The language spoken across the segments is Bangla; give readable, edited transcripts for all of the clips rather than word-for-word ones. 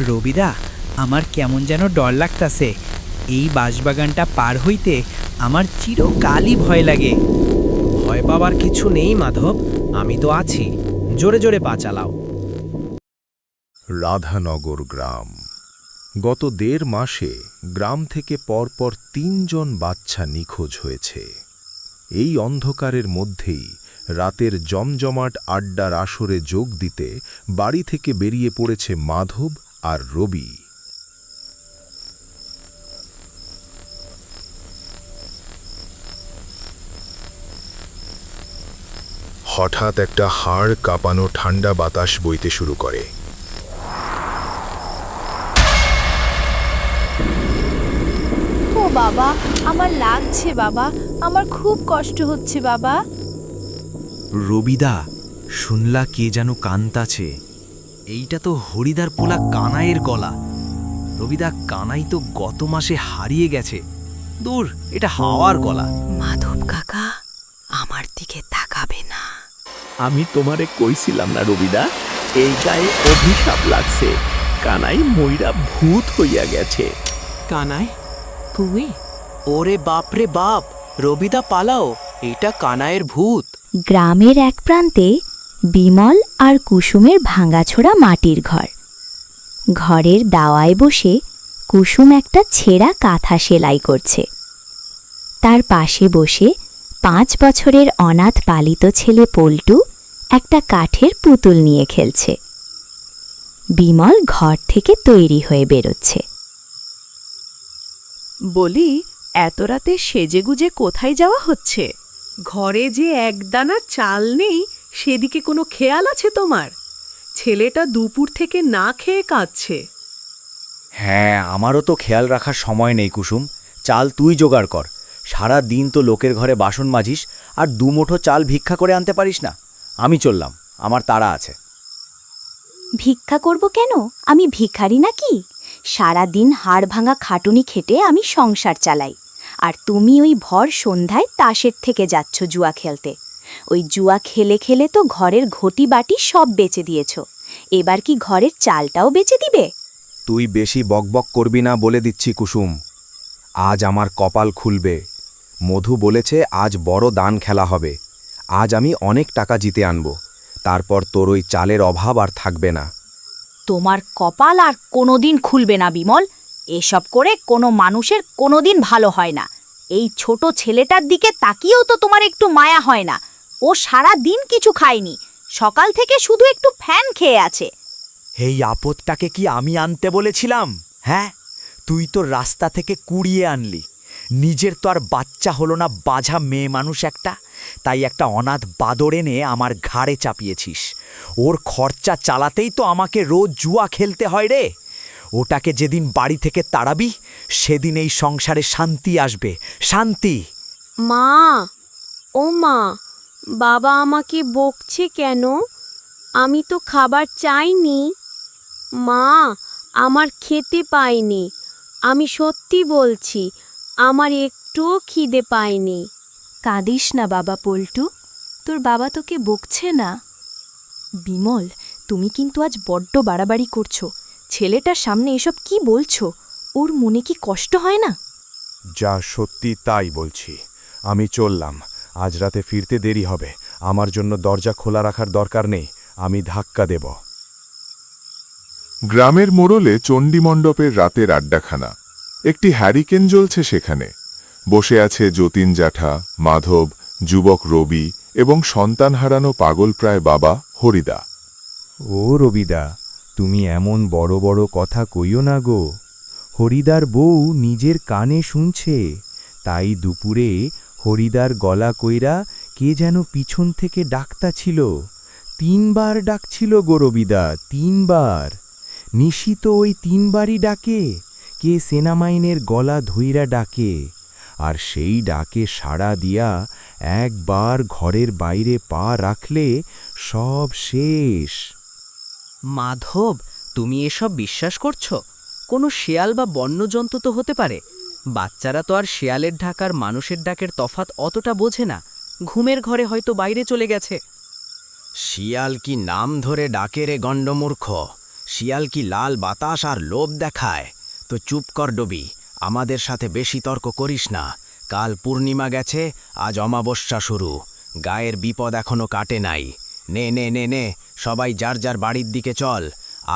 রবিদা, আমার কেমন যেন ডর লাগতাছে। এই বাঁশবাগানটা পার হইতে আমার চিরকালই ভয় লাগে। ভয় পাবার কিছু নেই মাধব, আমি তো আছি। জোরে জোরে পা চালাও। রাধানগর গ্রাম। গত ১.৫ মাসে গ্রাম থেকে পরপর ৩ জন বাচ্চা নিখোঁজ হয়েছে। এই অন্ধকারের মধ্যেই রাতের জমজমাট আড্ডার আসরে যোগ দিতে বাড়ি থেকে বেরিয়ে পড়েছে মাধব আর রবি। হঠাৎ একটা হাড় কাঁপানো ঠান্ডা বাতাস বইতে শুরু করে। ও বাবা, আমার লাগছে বাবা, আমার খুব কষ্ট হচ্ছে বাবা। রবিদা, শুনলা কে যেন কান্তাছে। এইটা তো হরিদার পোলা কানাইয়ের গলা। রবিদা, কানাই তো গত মাসে হারিয়ে গেছে। দূর, এটা হাওয়ার গলা। মাধব কাকা, আমার দিকে তাকাবে না। আমি তোমারে কইছিলাম না রবিদা, এই গায়ে অভিশাপ লাগছে। কানাই মইরা ভূত হইয়া গেছে। কানাই তুই? ওরে বাপরে বাপ, রবিদা পালাও, এটা কানাইয়ের ভূত। গ্রামের এক প্রান্তে বিমল আর কুসুমের ভাঙাছোড়া মাটির ঘর। ঘরের দাওয়ায় বসে কুসুম একটা ছেঁড়া কাঁথা সেলাই করছে। তার পাশে বসে ৫ বছরের অনাথ পালিত ছেলে পল্টু একটা কাঠের পুতুল নিয়ে খেলছে। বিমল ঘর থেকে তৈরি হয়ে বেরোচ্ছে। বলি, এত রাতে সেজেগুজে কোথায় যাওয়া হচ্ছে? ঘরে যে একদানা চাল নেই, সেদিকে কোনো খেয়াল আছে তোমার? ছেলেটা দুপুর থেকে না খেয়ে কাঁদছে। হ্যাঁ, আমারও তো খেয়াল রাখার সময় নেই কুসুম। চাল তুই জোগাড় কর। সারা দিন তো লোকের ঘরে বাসন মাজিস, আর ২ মুঠো চাল ভিক্ষা করে আনতে পারিস না। আমি চললাম, আমার তাড়া আছে। ভিক্ষা করব কেন? আমি ভিখারি নাকি? সারা দিন হাড় ভাঙা খাটুনি খেটে আমি সংসার চালাই, আর তুমি ওই ভর সন্ধ্যায় তাসের থেকে যাচ্ছ জুয়া খেলতে। ওই জুয়া খেলে খেলে তো ঘরের ঘটি বাটি সব বেচে দিয়েছ। এবার কি ঘরের চালটাও বেচে দিবে? তুই বেশি বকবক করবি না বলে দিচ্ছি কুসুম। আজ আমার কপাল খুলবে। মধু বলেছে আজ বড় দান খেলা হবে। আজ আমি অনেক টাকা জিতে আনব। তারপর তোর ওই চালের অভাব আর থাকবে না। তোমার কপাল আর কোনোদিন খুলবে না বিমল। এসব করে কোনো মানুষের কোনোদিন ভালো হয় না। এই ছোট ছেলেটার দিকে তাকিয়েও তো তোমার একটু মায়া হয় না। ও সারা দিন কিছু খায়নি, সকাল থেকে শুধু একটু ফ্যান খেয়ে আছে। এই আপদটাকে কি আমি আনতে বলেছিলাম? হ্যাঁ, তুই তো রাস্তা থেকে কুড়িয়ে আনলি। নিজের তো আর বাচ্চা হলো না, বাঝা মেয়ে মানুষ একটা। তাই একটা অনাথ বাদর এনে আমার ঘাড়ে চাপিয়েছিস। ওর খরচা চালাতেই তো আমাকে রোজ জুয়া খেলতে হয় রে। ওটাকে যেদিন বাড়ি থেকে তাড়াবি, সেদিন এই সংসারে শান্তি আসবে, শান্তি। মা, ও মা, বাবা আমাকে বকছে কেন? আমি তো খাবার চাইনি। মা, আমার খেতে পাইনি। আমি সত্যি বলছি, আমার একটুও খিদে পায়নি। কাঁদিস না বাবা পল্টু, তোর বাবা তোকে বকছে না। বিমল, তুমি কিন্তু আজ বড্ড বাড়াবাড়ি করছো। ছেলেটার সামনে এসব কি বলছো? ওর মনে কি কষ্ট হয় না? যা সত্যি তাই বলছি। আমি চললাম, আজ রাতে ফিরতে দেরি হবে। আমার জন্য দরজা খোলা রাখার দরকার নেই, আমি ধাক্কা দেব। গ্রামের মোড়লে চণ্ডীমণ্ডপের রাতের আড্ডাখানা। একটি হ্যারিকেন জ্বলছে সেখানে। বসে আছে যতীন জ্যাঠা, মাধব, যুবক রবি এবং সন্তান হারানো পাগলপ্রায় বাবা হরিদা। ও রবিদা, তুমি এমন বড় বড় কথা কইও না গো। হরিদার বউ নিজের কানে শুনছে। তাই দুপুরে হরিদার গলা কইরা কে যেন পিছন থেকে ডাকতা ছিল। ৩ বার ডাকছিল গো রবিদা, ৩ বার। নিশিত ওই ৩ বারই ডাকে। কে সেনামাইনের গলা ধইরা ডাকে। আর সেই ডাকে সাড়া দিয়া একবার ঘরের বাইরে পা রাখলে সব শেষ। মাধব, তুমি এসব বিশ্বাস করছো? কোনো শেয়াল বা বন্যজন্তু তো হতে পারে। বাচ্চারা তো আর শেয়ালের ডাক আর মানুষের ডাকের তফাৎ অতটা বোঝে না। ঘুমের ঘরে হয়তো বাইরে চলে গেছে। শিয়াল কি নাম ধরে ডাকে রে গণ্ডমূর্খ? শিয়াল কি লাল বাতাস আর লোভ দেখায়? তো চুপ কর ডবি, আমাদের সাথে বেশি তর্ক করিস না। কাল পূর্ণিমা গেছে, আজ অমাবস্যা শুরু। গায়ের বিপদ এখনো কাটে নাই। নে নে নে নে, সবাই যার যার বাড়ির দিকে চল।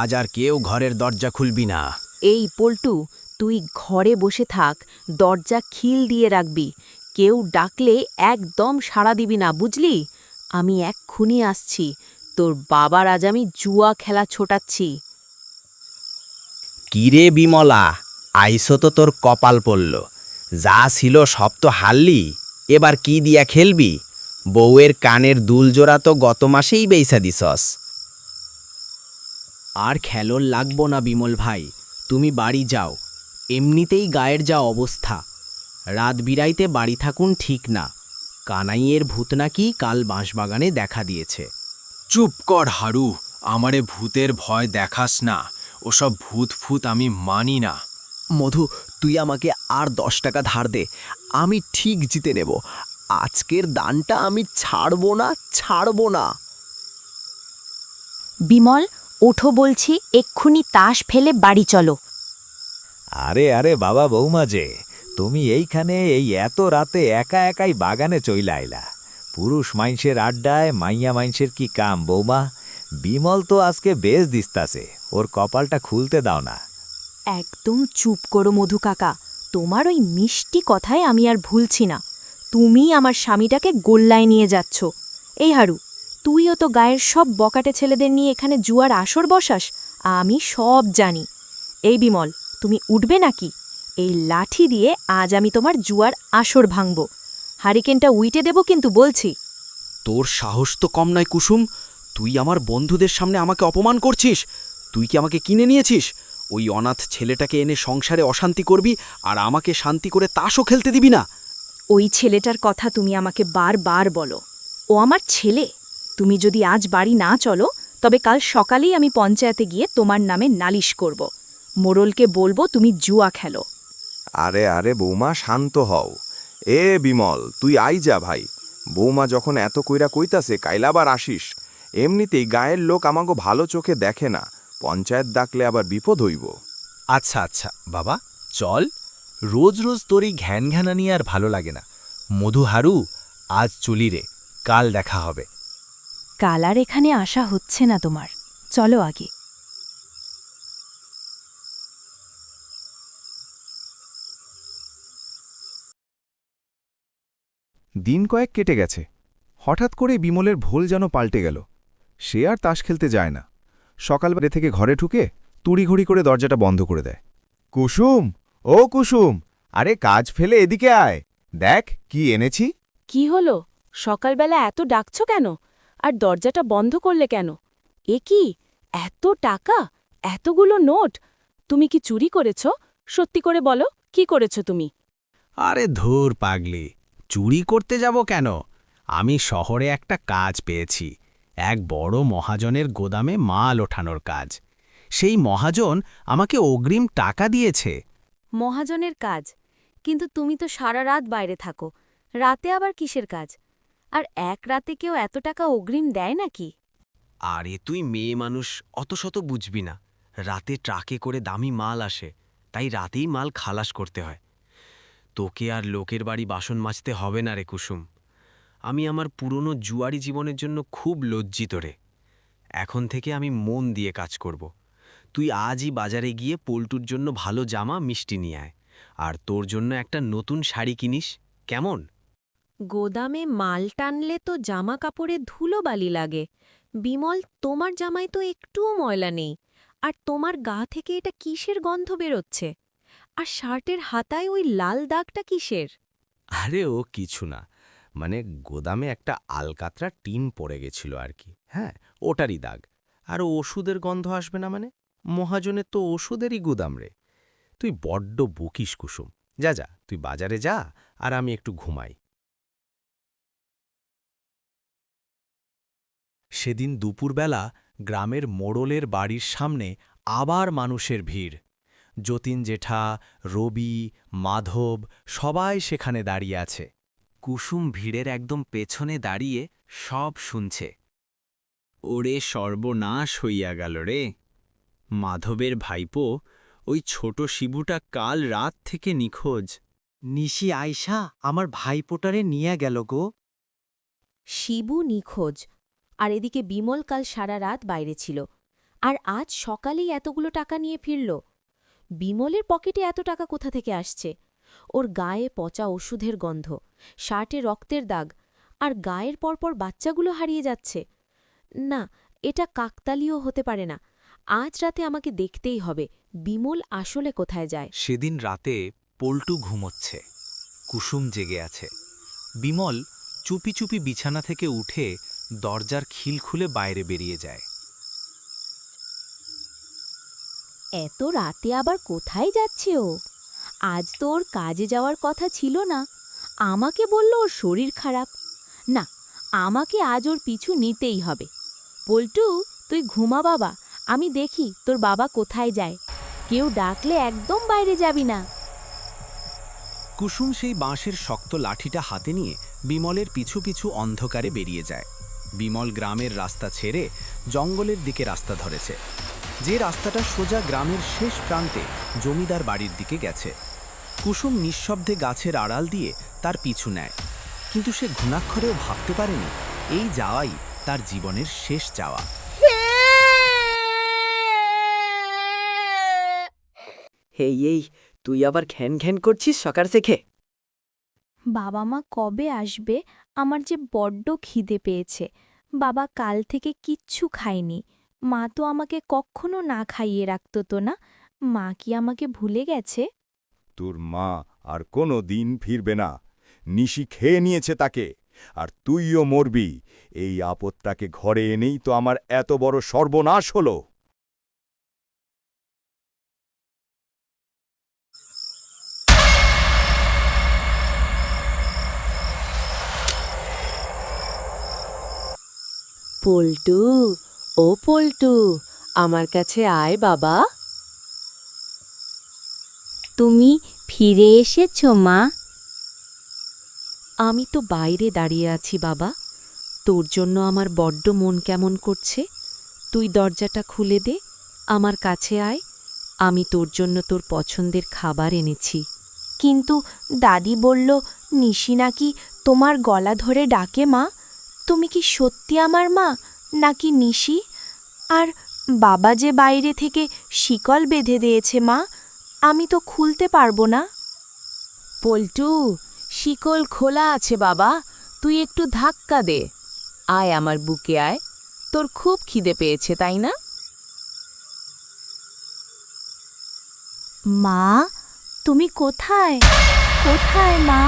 আজ আর কেউ ঘরের দরজা খুলবি না। এই পল্টু, তুই ঘরে বসে থাক, দরজা খিল দিয়ে রাখবি। কেউ ডাকলে একদম সাড়া দিবি না, বুঝলি? আমি এক্ষুনি আসছি। তোর বাবার আজ আমি জুয়া খেলা ছোটাচ্ছি। কিরে বিমলা, আইসো তো তোর কপাল পড়ল। যা ছিল সব তো হারলি, এবার কি দিয়া খেলবি? বউয়ের কানের দুলজোড়া তো গত মাসেই বেইসা দিছস। আর খেলর লাগবো না বিমল ভাই, তুমি বাড়ি যাও। এমনিতেই গায়ের যা অবস্থা, রাত বিরাইতে বাড়ি থাকুন ঠিক না। কানাইয়ের ভূত নাকি কাল বাঁশবাগানে দেখা দিয়েছে। চুপ কর হারু, আমারে ভূতের ভয় দেখাস না। ওসব ভূত ফুত আমি মানি না। মধু, তুই আমাকে আর 10 টাকা ধার দে, আমি ঠিক জিতে নেব। আজকের দানটা আমি ছাড়বো না, ছাড়বো না। বিমল, ওঠো বলছি, এক্ষুনি তাস ফেলে বাড়ি চলো। আরে আরে বাবা বৌমা যে, তুমি এইখানে এই এত রাতে একা একাই বাগানে চইলা আইলা। পুরুষ মাইনষের আড্ডায় মাইয়া মাইনষের কি কাম বৌমা? বিমল তো আজকে বেশ দিস্তাছে, ওর কপালটা খুলতে দাও না। একদম চুপ করো মধু কাকা, তোমার ওই মিষ্টি কথায় আমি আর ভুলছি না। তুমি আমার স্বামীটাকে গোল্লায় নিয়ে যাচ্ছ। এই হারু, তুইও তো গায়ের সব বকাটে ছেলেদের নিয়ে এখানে জুয়ার আসর বসাস, আমি সব জানি। এই বিমল, তুমি উঠবে নাকি? এই লাঠি দিয়ে আজ আমি তোমার জুয়ার আসর ভাঙব। হারিকেনটা উইটে দেব কিন্তু বলছি। তোর সাহস তো কম নয় কুসুম, তুই আমার বন্ধুদের সামনে আমাকে অপমান করছিস। তুই কি আমাকে কিনে নিয়েছিস? ওই অনাথ ছেলেটাকে এনে সংসারে অশান্তি করবি, আর আমাকে শান্তি করে তাসও খেলতে দিবি না। ওই ছেলেটার কথা তুমি আমাকে বারবার বলো। ও আমার ছেলে। তুমি যদি আজ বাড়ি না চলো, তবে কাল সকালেই আমি পঞ্চায়েতে গিয়ে তোমার নামে নালিশ করব। মোড়লকে বলবো তুমি জুয়া খেলো। আরে আরে বৌমা, শান্ত হও। এ বিমল, তুই আই যা ভাই। বৌমা যখন এত কইরা কইতাছে, কাইলাবার আসিস। এমনিতেই গায়ের লোক আমাকে ভালো চোখে দেখে না, পঞ্চায়েত ডাকলে আবার বিপদ হইব। আচ্ছা আচ্ছা বাবা, চল। রোজ রোজ তোর এই ঘ্যান ঘ্যানা নিয়ে আর ভালো লাগে না। মধু হারু, আজ চলি রে, কাল দেখা হবে। কাল আর এখানে আসা হচ্ছে না তোমার, চলো আগে। দিন কয়েক কেটে গেছে, হঠাৎ করে বিমলের ভোল যেন পাল্টে গেল। সে আর তাস খেলতে যায় না। সকালবেলা থেকে ঘরে ঢুকে তুড়িঘড়ি করে দরজাটা বন্ধ করে দেয়। কুসুম, ও কুসুম, আরে কাজ ফেলে এদিকে আয়, দেখ কি এনেছি। কি হলো? সকালবেলা এত ডাকছো কেন? আর দরজাটা বন্ধ করলে কেন? এ কি, এত টাকা, এতগুলো নোট! তুমি কি চুরি করেছ? সত্যি করে বলো, কি করেছ তুমি? আরে ধুর পাগলি, চুরি করতে যাব কেন? আমি শহরে একটা কাজ পেয়েছি, এক বড় মহাজনের গোদামে মাল ওঠানোর কাজ। সেই মহাজন আমাকে অগ্রিম টাকা দিয়েছে। মহাজনের কাজ? কিন্তু তুমি তো সারা রাত বাইরে থাকো, রাতে আবার কিসের কাজ? আর এক রাতে কেউ এত টাকা অগ্রিম দেয় নাকি? আরে তুই মেয়ে মানুষ, অত শত বুঝবি না। রাতে ট্রাকে করে দামি মাল আসে, তাই রাতেই মাল খালাস করতে হয়। তোকে আর লোকের বাড়ি বাসন মাজতে হবে না রে কুসুম। আমি আমার পুরনো জুয়ারি জীবনের জন্য খুব লজ্জিত রে। এখন থেকে আমি মন দিয়ে কাজ করব। তুই আজই বাজারে গিয়ে পল্টুর জন্য ভালো জামা মিষ্টি নিয়ে আয়, আর তোর জন্য একটা নতুন শাড়ি কিনিস, কেমন? গোদামে মাল টানলে তো জামা কাপড়ে ধুলোবালি লাগে। বিমল, তোমার জামায় তো একটুও ময়লা নেই। আর তোমার গা থেকে এটা কিসের গন্ধ বেরোচ্ছে? আর শার্টের হাতায় ওই লাল দাগটা কিসের? আরে ও কিছু না, মানে গোদামে একটা আলকাতরা টিন পড়ে গেছিল আর কি। হ্যাঁ, ওটারই দাগ। আর ওষুধের গন্ধ আসবে না মানে? মহাজনের তো ওষুধেরই গুদাম রে। তুই বড্ড বকিস কুসুম। যা যা, তুই বাজারে যা, আর আমি একটু ঘুমাই। সেদিন দুপুরবেলা গ্রামের মোড়লের বাড়ির সামনে আবার মানুষের ভিড়। যতীন জেঠা, রবি, মাধব সবাই সেখানে দাঁড়িয়ে আছে। কুসুম ভিড়ের একদম পেছনে দাঁড়িয়ে সব শুনছে। ওরে সর্বনাশ হইয়া গেল রে! মাধবের ভাইপো ওই ছোট শিবুটা কাল রাত থেকে নিখোঁজ। নিশি আয়শা আমার ভাইপোটারে নিয়ে গেল গো। শিবু নিখোঁজ, আর এদিকে বিমল কাল সারা রাত বাইরে ছিল, আর আজ সকালেই এতগুলো টাকা নিয়ে ফিরল। বিমলের পকেটে এত টাকা কোথা থেকে আসছে? ওর গায়ে পচা ওষুধের গন্ধ, শার্টে রক্তের দাগ, আর গায়ের পরপর বাচ্চাগুলো হারিয়ে যাচ্ছে। না, এটা কাকতালীয় হতে পারে না। আজ রাতে আমাকে দেখতেই হবে বিমল আসলে কোথায় যায়। সেদিন রাতে পল্টু ঘুমোচ্ছে, কুসুম জেগে আছে। বিমল চুপি চুপি বিছানা থেকে উঠে দরজার খিল খুলে বাইরে বেরিয়ে যায়। এত রাতে আবার কোথায় যাচ্ছে ও? আজ তো ওর কাজে যাওয়ার কথা ছিল না। আমাকে বলল ওর শরীর খারাপ। না, আমাকে আজ ওর পিছু নিতেই হবে। পল্টু, তুই ঘুমা বাবা, আমি দেখি তোর বাবা কোথায় যায়। কেউ ডাকলে একদম বাইরে যাবি না। কুসুম সেই বাঁশের শক্ত লাঠিটা হাতে নিয়ে বিমলের পিছু পিছু অন্ধকারে বেরিয়ে যায়। বিমল গ্রামের রাস্তা ছেড়ে জঙ্গলের দিকে রাস্তা ধরেছে, যে রাস্তাটা সোজা গ্রামের শেষ প্রান্তে জমিদার বাড়ির দিকে গেছে। কুসুম নিঃশব্দে গাছের আড়াল দিয়ে তার পিছু নেয়, কিন্তু সে ঘুণাক্ষরেও ভাবতে পারেনি এই যাওয়াই তার জীবনের শেষ যাওয়া। এই তুই আবার ঘ্যান ঘ্যান করছিস সকাল থেকে? বাবা মা কবে আসবে? আমার যে বড্ড খিদে পেয়েছে। বাবা কাল থেকে কিচ্ছু খায়নি। মা তো আমাকে কখনো না খাইয়ে রাখত তো না। মা কি আমাকে ভুলে গেছে? তোর মা আর কোনো দিন ফিরবে না। নিশি খেয়ে নিয়েছে তাকে, আর তুইও মরবি। এই আপদটাকে ঘরে এনেই তো আমার এত বড় সর্বনাশ হলো। পল্টু, ও পল্টু, আমার কাছে আয় বাবা। তুমি ফিরে এসেছো মা? আমি তো বাইরে দাঁড়িয়ে আছি বাবা, তোর জন্য আমার বড্ড মন কেমন করছে। তুই দরজাটা খুলে দে, আমার কাছে আয়। আমি তোর জন্য তোর পছন্দের খাবার এনেছি। কিন্তু দাদি বলল নিশি নাকি তোমার গলা ধরে ডাকে মা। তুমি কি সত্যি আমার মা নাকি নিশি? আর বাবা যে বাইরে থেকে শিকল বেঁধে দিয়েছে মা, আমি তো খুলতে পারবো না। পল্টু, শিকল খোলা আছে বাবা, তুই একটু ধাক্কা দে। আয় আমার বুকে আয়, তোর খুব খিদে পেয়েছে তাই না? মা, তুমি কোথায়? কোথায় মা?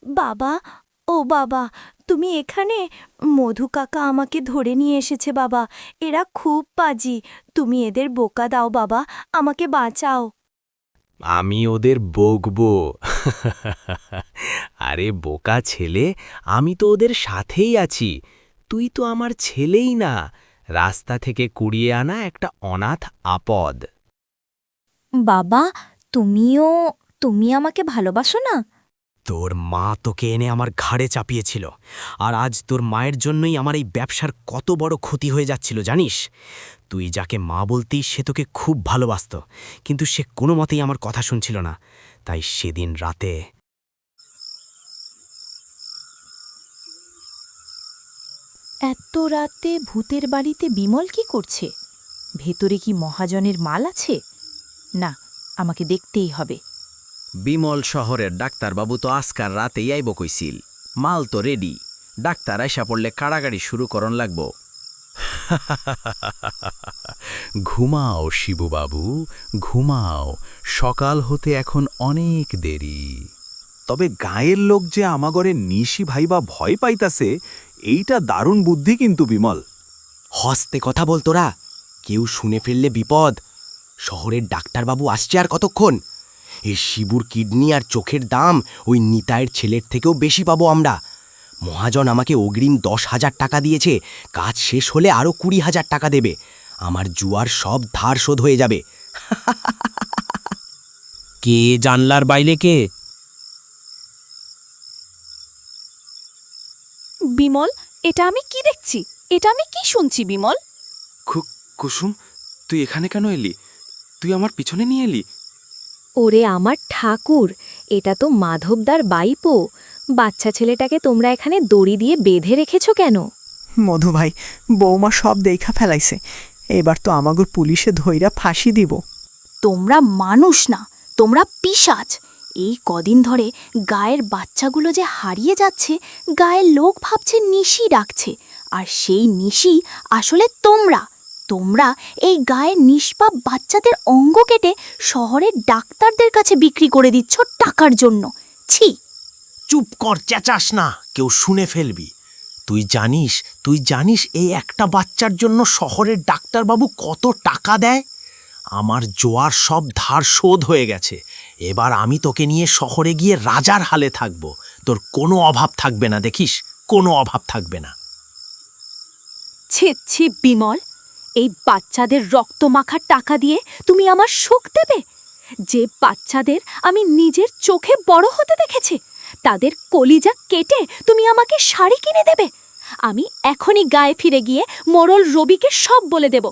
বাবা, ও বাবা, তুমি এখানে? মধু কাকা আমাকে ধরে নিয়ে এসেছে বাবা। এরা খুব পাজি। তুমি এদের বোকা দাও বাবা, আমাকে বাঁচাও। আমি ওদের বকবো। আরে বোকা ছেলে, আমি তো ওদের সাথেই আছি। তুই তো আমার ছেলেই না, রাস্তা থেকে কুড়িয়ে আনা একটা অনাথ আপদ। বাবা, তুমি আমাকে ভালোবাসো না? তোর মা তোকে এনে আমার ঘাড়ে চাপিয়েছিল, আর আজ তোর মায়ের জন্যই আমার এই ব্যবসার কত বড় ক্ষতি হয়ে যাচ্ছিল জানিস? তুই যাকে মা বলতিস সে তোকে খুব ভালোবাসত, কিন্তু সে কোনো মতেই আমার কথা শুনছিল না। তাই সেদিন রাতে এত রাতে ভূতের বাড়িতে বিমল কি করছে? ভেতরে কি মহাজনের মাল আছে? না, আমাকে দেখতেই হবে। বিমল শহরের ডাক্তারবাবু তো আজকার রাতেই আইব কইছিল। মাল তো রেডি, ডাক্তার আইসা পড়লে কাড়াকাড়ি শুরু করন লাগবো। ঘুমাও শিবুবাবু, ঘুমাও। সকাল হতে এখন অনেক দেরি। তবে গায়ের লোক যে আমাগরে নিশি ভাইবা ভয় পাইতাছে, এইটা দারুণ বুদ্ধি কিন্তু বিমল। হস্তে কথা বল তোরা, কেউ শুনে ফেললে বিপদ। শহরের ডাক্তারবাবু আসছে আর কতক্ষণ? এই শিবুর কিডনি আর চোখের দাম ওই নিতাইয়ের ছেলের থেকেও বেশি পাবো আমরা। মহাজন আমাকে অগ্রিম 10,000 টাকা দিয়েছে, কাজ শেষ হলে আরও 20,000 টাকা দেবে। আমার জুয়ার সব ধার শোধ হয়ে যাবে। কে জানলার বাইরে কে? বিমল, এটা আমি কি দেখছি? এটা আমি কি শুনছি বিমল? কুসুম, তুই এখানে কেন এলি? তুই আমার পিছনে নিয়ে এলি? ওরে আমার ঠাকুর, এটা তো মাধবদার বাইপো। বাচ্চা ছেলেটাকে তোমরা এখানে দড়ি দিয়ে বেঁধে রেখেছো কেন? মধু ভাই, বৌমা সব দেখা ফেলাইছে। এবার তো আমাগুর পুলিশে ধইরা ফাঁসি দিব। তোমরা মানুষ না, তোমরা পিশাচ। এই কদিন ধরে গায়ের বাচ্চাগুলো যে হারিয়ে যাচ্ছে, গায়ের লোক ভাবছে নিশি ডাকছে, আর সেই নিশি আসলে তোমরা। তোমরা এই গায়ের নিষ্পাপ বাচ্চাদের অঙ্গ কেটে শহরের ডাক্তারদের কাছে বিক্রি করে দিচ্ছ টাকার জন্য। ছি! চুপ কর, চেঁচাস না, কেউ শুনে ফেলবি। তুই জানিস এই একটা বাচ্চার জন্য শহরের ডাক্তারবাবু কত টাকা দেয়? আমার জোয়ার সব ধার শোধ হয়ে গেছে। এবার আমি তোকে নিয়ে শহরে গিয়ে রাজার হালে থাকব। তোর কোনো অভাব থাকবে না, দেখিস, কোনো অভাব থাকবে না। ছি ছি বিমল, এই বাচ্চাদের রক্ত মাখা টাকা দিয়ে তুমি আমার সুখ দেবে? যে বাচ্চাদের আমি নিজের চোখে বড় হতে দেখেছি, তাদের কলিজা কেটে তুমি আমাকে শাড়ি কিনে দেবে? আমি এখনই গায়ে ফিরে গিয়ে মোড়ল রবিকে সব বলে দেব।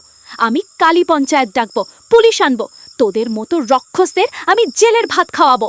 আমি কালী পঞ্চায়েত ডাকবো, পুলিশ আনবো, তোদের মতো রক্ষসদের আমি জেলের ভাত খাওয়াবো।